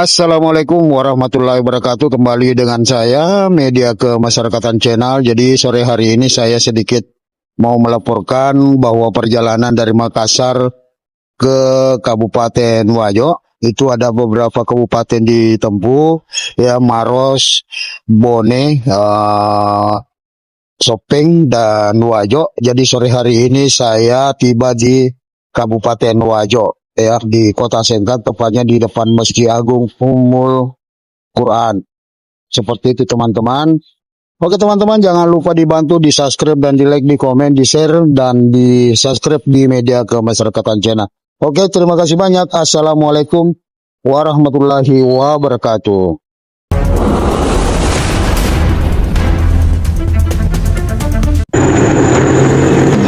Assalamualaikum warahmatullahi wabarakatuh. Kembali dengan saya Media Kemasyarakatan Channel. Jadi sore hari ini saya sedikit mau melaporkan bahwa perjalanan dari Makassar ke Kabupaten Wajo itu ada beberapa kabupaten ditempuh, ya, Maros, Bone, Sopeng dan Wajo. Jadi sore hari ini saya tiba di Kabupaten Wajo, ya, di Kota Sengkang, tepatnya di depan Masjid Agung Ummul Quran. Seperti itu teman-teman. Oke teman-teman, jangan lupa dibantu di subscribe dan di like, di komen, di share dan di subscribe di Media Kemasyarakatan Channel. Oke, terima kasih banyak. Assalamualaikum warahmatullahi wabarakatuh.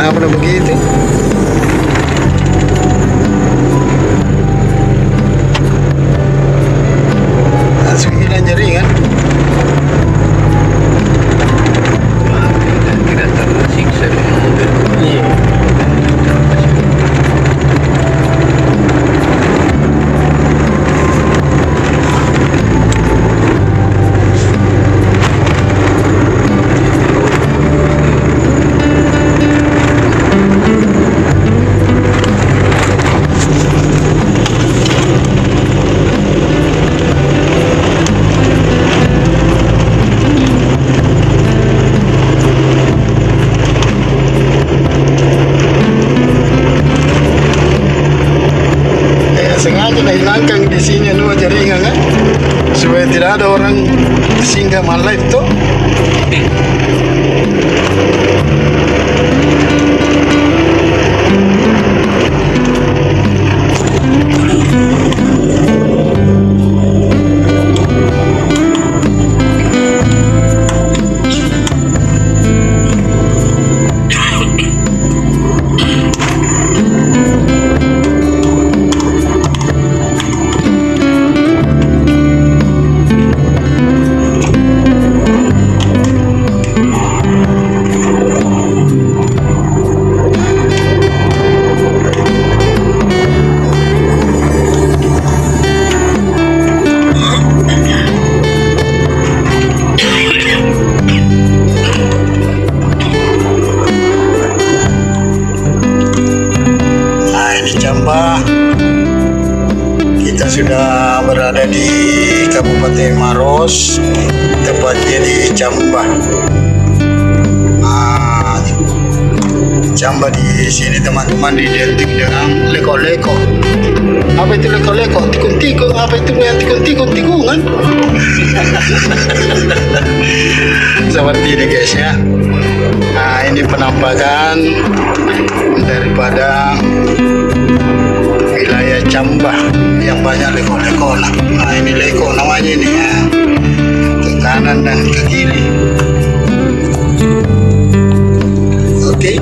Nah, pada begitu. Langsung hilang jaringan. Tidak tersiksa. Iya. Sengaja hilangkan di sini dua jaringan kan, supaya tidak ada orang singgah live tuh. Kita sudah berada di Kabupaten Maros, tepatnya di Cambah. Cambah di sini teman-teman identik dengan leko-leko. Apa itu leko-leko? Tikun-tikun. Apa itu yang tikun-tikun-tikungan? Seperti ini guys ya. Nah, ini penampakan daripada wilayah Cambah yang banyak leko-leko. Nah, ini leko namanya ini ya. Ke kanan dan ke kiri. Oke.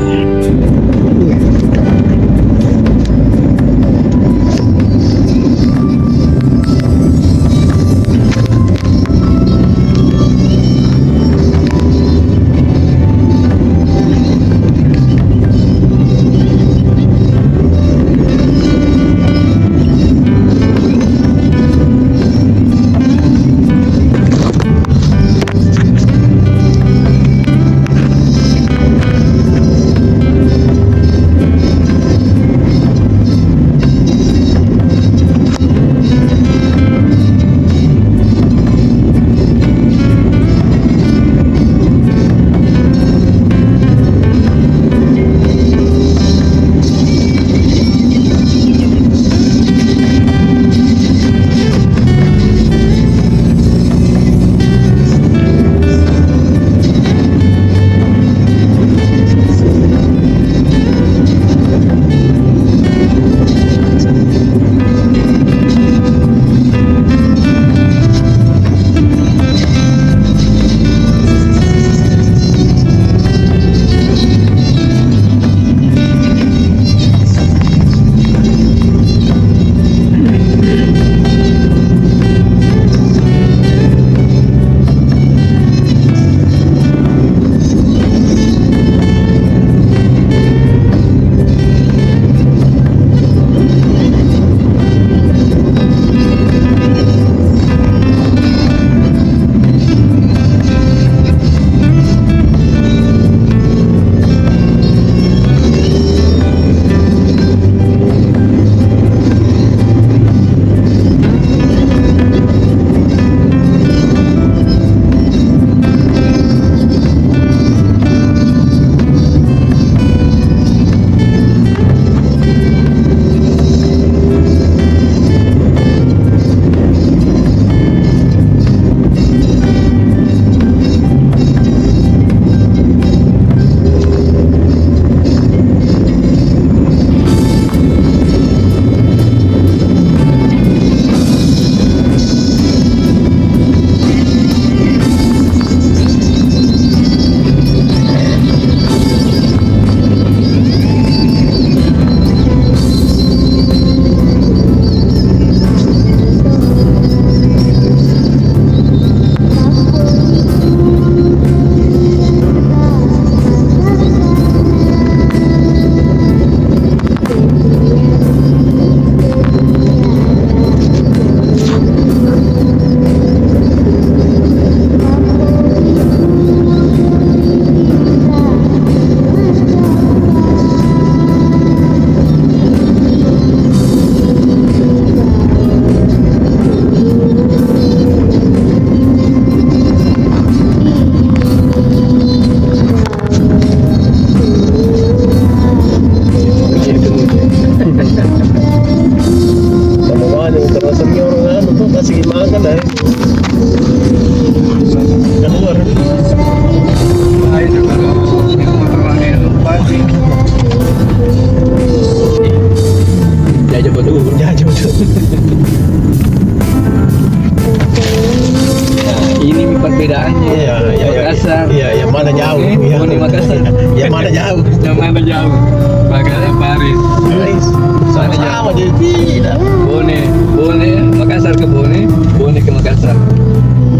Iya, iya, iya. Makassar. Iya, yang mana jauh? Iya. Bone Makassar. Yang mana jauh? Yang mana jauh? Makassar Paris. Paris. Sama-sama jadi tidak. Bone Makassar ke Bone ke Makassar.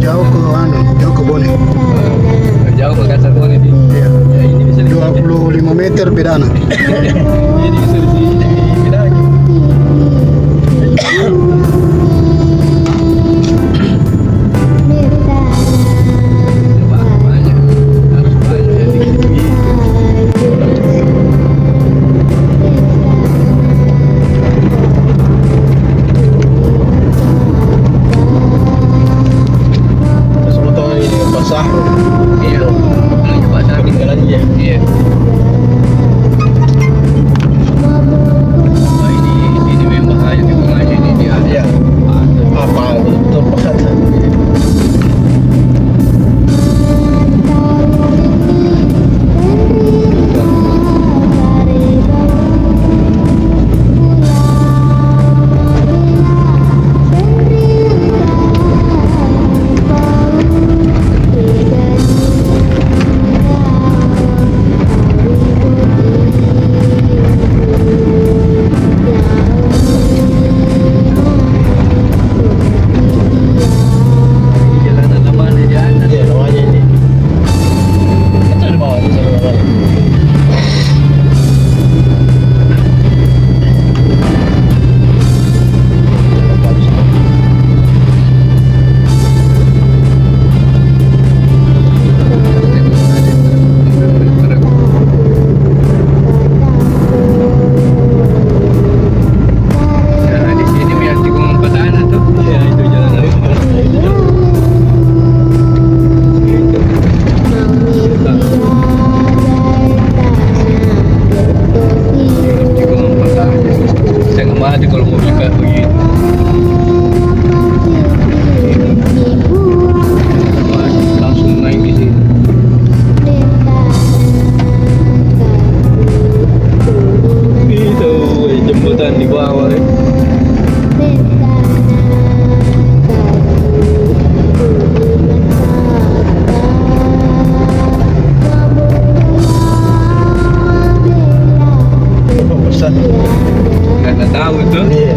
Jauh ke Bone. Jauh Makassar Bone di. Iya. Ya, ini bisa di 25 meter bedana. Ini bisa di sini. Bedanya. Banyak. Harus banyak yang dikit-dikit. Terus motor ini basah. Iya. Lagi pasar di Tinggal aja. Iya. Oh, ini memang bahaya di rumah ini dia. Iya. Apa tempat? Jalanan mana jalan? Iya, namanya ini. Itu di bawah di sana namanya. Nah, di sini yang tikungan petana tuh. Iya, itu jalan. Tikungan petana. Saya nggak mati kalau mau buka begitu. Langsung naik di sini. Itu jemputan di bawah. Oh, besar. Karena tahu tuh Iya.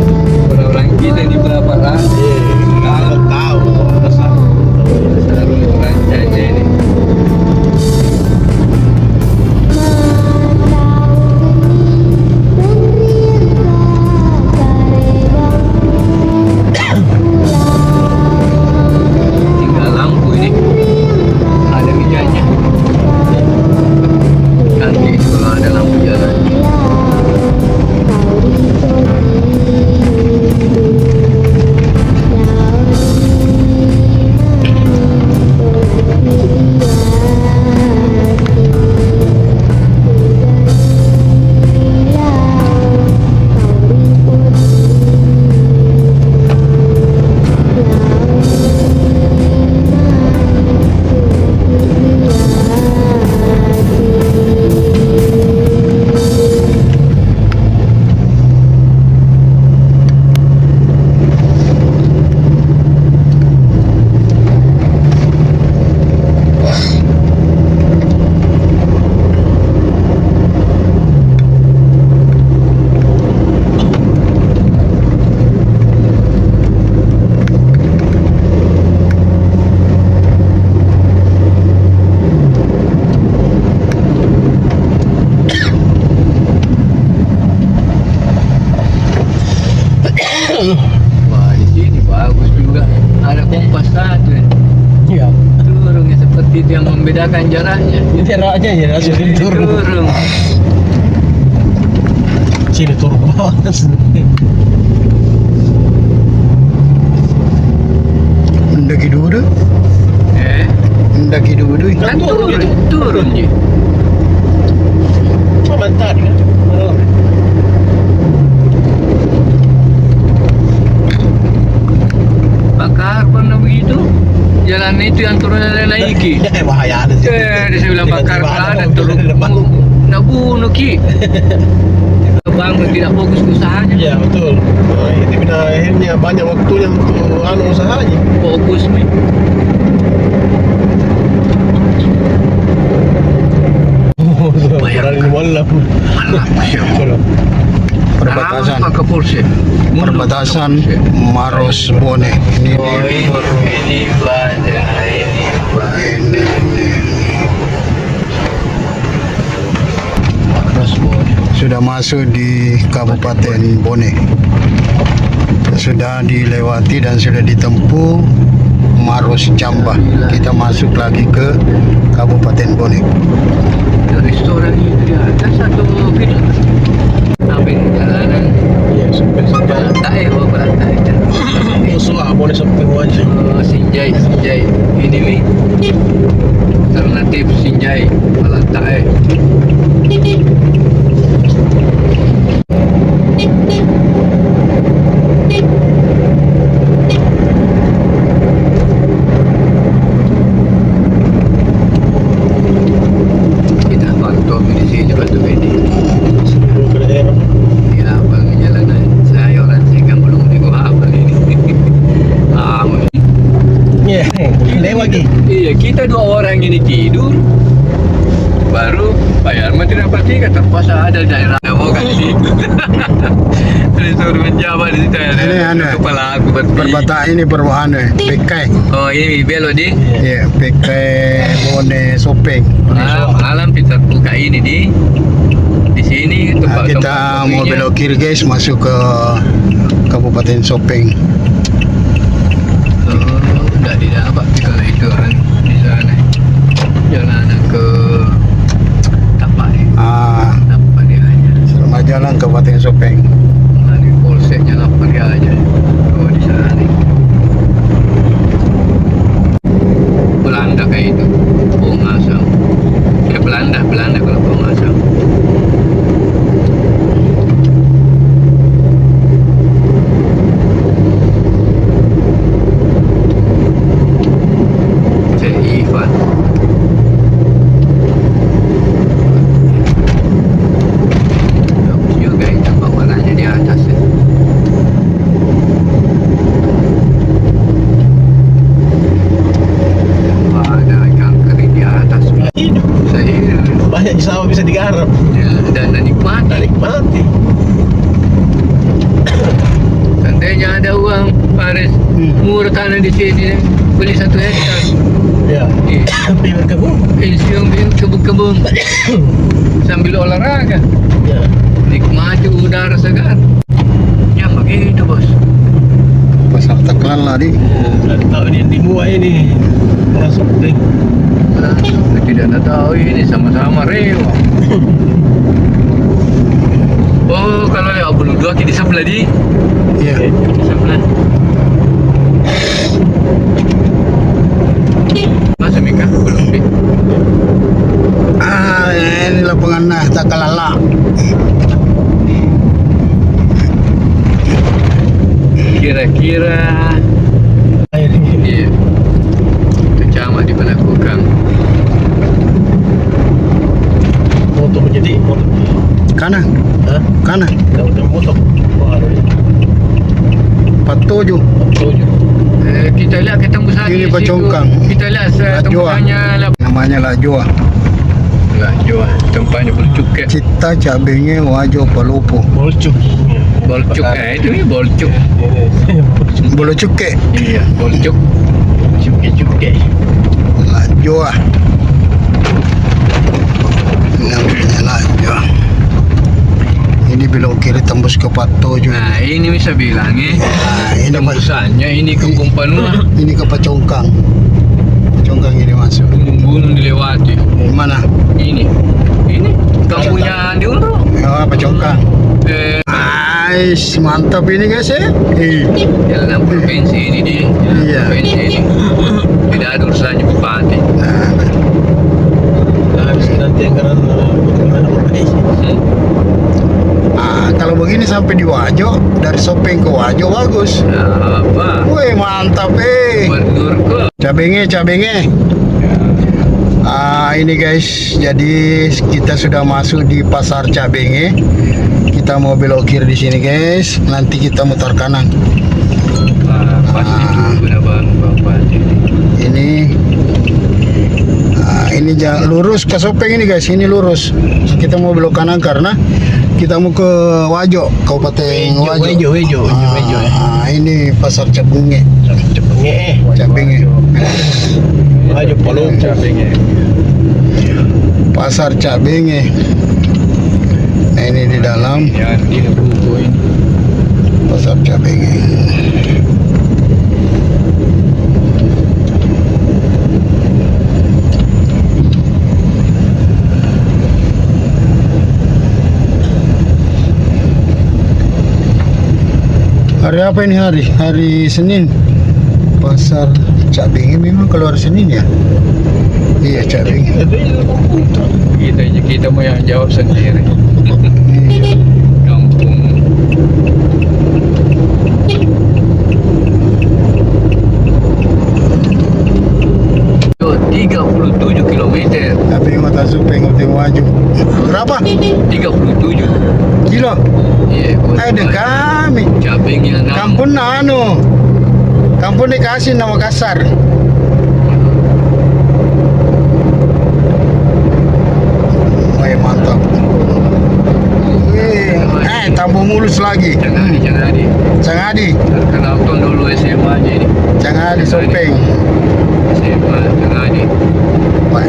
orang-orang kita ini berapa ras. Iya. Kalau tahu besar. Selalu orang jajan ini. Tinggal lampu ini ada mejanya. Nanti kalau ada lampu jalan. Wah, di sini bagus juga. Ada kompas satu. Iya. Turunnya seperti itu yang membedakan jaraknya. Ini jaraknya ya, langsung turun. Turun. Sini turun ke bawah. Mendaki dulu. Mendaki dulu. Kan turun je. Cuma tadi kan. Bakar pernah begitu. Jalan itu yang turun lagi. Bahaya ada sih. Dia bilang bakar Tiba-tiba ada ada mobil turun. di depan. Nak bunuh ki. Bangun tidak fokus ke usahanya. Iya betul. Nah, ini bina akhirnya banyak waktunya untuk anu usahanya. Fokus nih. Polsek. Mundur perbatasan Polsek. Maros Bone. Ini Oh, ini banyak ini banyak. Maros Bone. sudah masuk di Kabupaten Bone. Sudah dilewati dan sudah ditempuh Maros Jambah. Kita masuk lagi ke Kabupaten Bone. Restoran itu di atas atau gitu? Sampai jalanan. Iya, sampai Belantai, oh belantai. musuh boleh sampai wajah. Oh, Sinjai. Ini nih. Alternatif Sinjai, belantai. Kita pantau di sini batu ini. Ke daerah. Ya, bang jalanan. Saya orang Singkang belum apa ini. Iya, lewat lagi. Iya, kita 2 orang ini tidur. Baru bayar mati dapat tiga terpaksa ada daerah oh kan di situ. Disuruh menjawab di situ. Ini anu, Kepala aku berarti. Perbatasan ini perubahan PK. Oh ini belok di. Ya, PK Bone Sopeng. Malam kita buka ini di sini Nah, tempat kita mau kopinya. belok kiri guys, masuk ke Kabupaten Sopeng. Oh, enggak didapat kalau itu kan di sana. Jalan ke Tapai. Tapai dia aja. Selamat jalan Kabupaten Sopeng. Nah, di polseknya apa dia aja. Oh di sana nih. Belanda kayak itu. Pengasam. Ya Belanda kalau pengasam. Cek Ivan. Bagus juga itu bangunannya di atas ya. Wah, ada ikan kering di atas. Hidup. Saya Banyak sawah bisa digarap. ya, dan nikmati. Nikmati. Seandainya ada uang, Paris, murah tanah di sini, beli 1 hektar. Ya. Pilih kebun. Pensiun kebun-kebun sambil olahraga, Ya. nikmati udara segar. Ya begitu bos. Pasar Teklan lah di. Ada tahu ini di Mua ini. Masuk deh. Nah, tidak ada tahu ini sama-sama rewa. Oh kalau lewat Bulu Dua di sebelah di Iya. sebelah. Masa Mika belum di. Ini lapangan nah Takalala. Kira-kira Air ini. iya kecamatan di Penakukang. Motor menjadi motor. Kanan, Hah? kanan. Udah motor. Wah, ada. 47. Tujuh. Kita lihat ketemu saja Ini di situ. Pacongkang. Kita lihat Lajua. tempat Namanya Lajua. Lajua. Tempatnya Bolcuk. Cita cabenya Wajo Palupo. Bolcuk. Bolcuk. Itu nih Bolcuk. Bolcuk. Bolo cuke. Iya, Bolcuk. Cuke-cuke. Lajua. Namanya Lajua. Ini belok kiri tembus ke 47. Nah, ini bisa bilang Nah, ini tembusannya ini ke Kumpanua. ini ke Pacongkang. Pacongkang ini masuk. Gunung-gunung dilewati. Di mana? Ini kampungnya Andi Unro. Oh, Pacongkang. Mantap ini guys ya. Jalan provinsi ini di Iya. provinsi ini. Tidak ada urusannya bupati. Nah, Habis nanti anggaran bagaimana provinsi. kalau begini sampai di Wajo, dari Sopeng ke Wajo bagus. Nah, apa? Wih, mantap Berdur ke. cabenge. Ini guys, jadi kita sudah masuk di Pasar Cabenge. Kita mau belok kiri di sini guys. Nanti kita muter kanan. Pasti itu guna bang bupati. Ini ini lurus ke Sopeng ini guys, ini lurus. Kita mau belok kanan karena kita mau ke Wajo, Kabupaten Wajo. Ini pasar Cabenge. Wajo Palu Cabenge. Pasar Cabenge. Nah ini di dalam Ya, di buku ini. pasar Cabenge. Hari apa ini hari? Hari Senin. Pasar Cabenge memang keluar Senin ya? Iya Cabenge. Kita mau yang jawab sendiri. Kampung. Yo, 37 kilometer. Tapi Kota Sopeng, Kota Wajo. Berapa? 37. Kilo? Iya, Ada kami. Cabeng yang Kampung kampung dikasih nama kasar. Wah mantap. Tambah mulus lagi. Jangan di. Kenal tahun dulu SMA aja ini. Jangan di Sopeng. SMA, jangan di. Wah,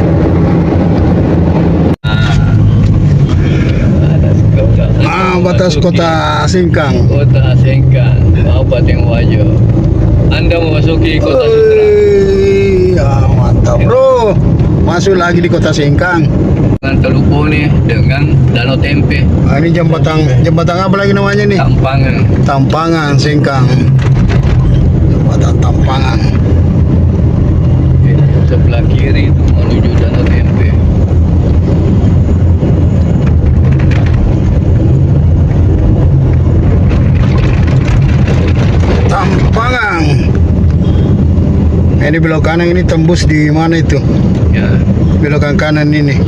batas kota Singkang. Kota Sengkang, Kabupaten Wajo. Anda memasuki Kota Sutra. Ya mantap bro. Masuk lagi di kota Singkang. Dengan Teluk Bone dengan Danau Tempe, Ini jembatan apa lagi namanya nih? Tampangan. Tampangan Singkang. Jembatan Tampangan. Sebelah kiri itu menuju Danau Tempe. Tampangan. Ini belok kanan ini tembus di mana itu? Ya, Belokan kanan ini.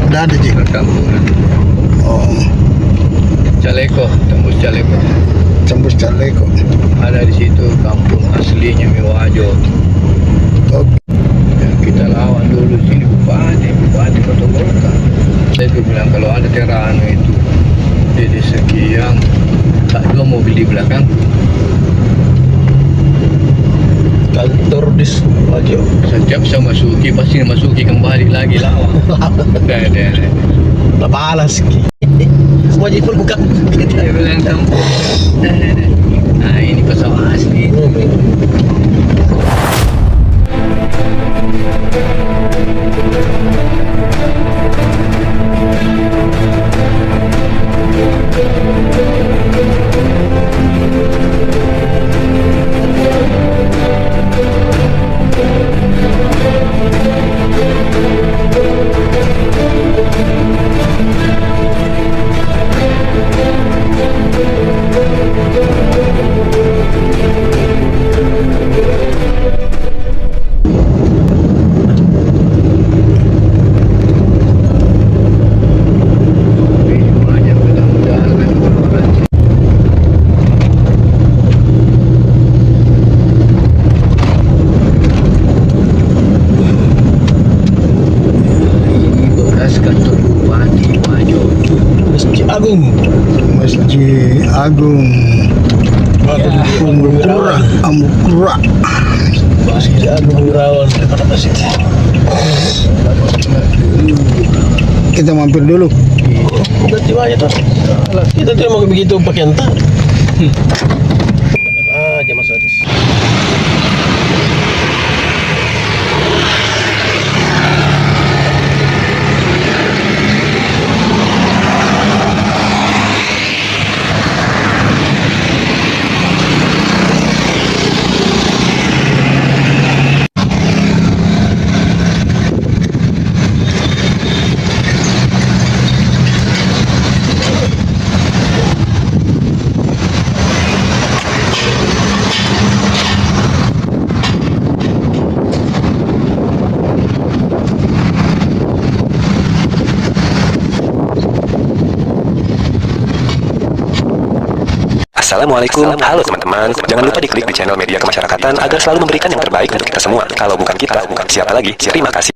Udah ada Ji. perkampungan. Oh, Caleko, tembus Caleko. tembus Caleko. Ada di situ kampung aslinya Wajo. Oke. Ya, kita lawan dulu sini Bupati Kota Golkar. Saya itu bilang kalau ada Terano itu jadi sekian, tak dua mobil di belakang. Kantor di Wajo. Setiap saya masuki pasti masuki kembali lagi lawan. Ada. Tak balas. Wajo pun buka. Dia bilang kampung. Nah ini pesawat asli. Agung. Masjid Agung. Amukura. Masjid Agung Rawan. Kita mampir dulu. Udah tiba aja tuh. Kita tuh mau begitu pakai entah. Aja Mas Adis. Assalamualaikum, halo teman-teman. Jangan lupa diklik di channel Media Kemasyarakatan agar selalu memberikan yang terbaik untuk kita semua. Kalau bukan kita, siapa lagi? Terima kasih.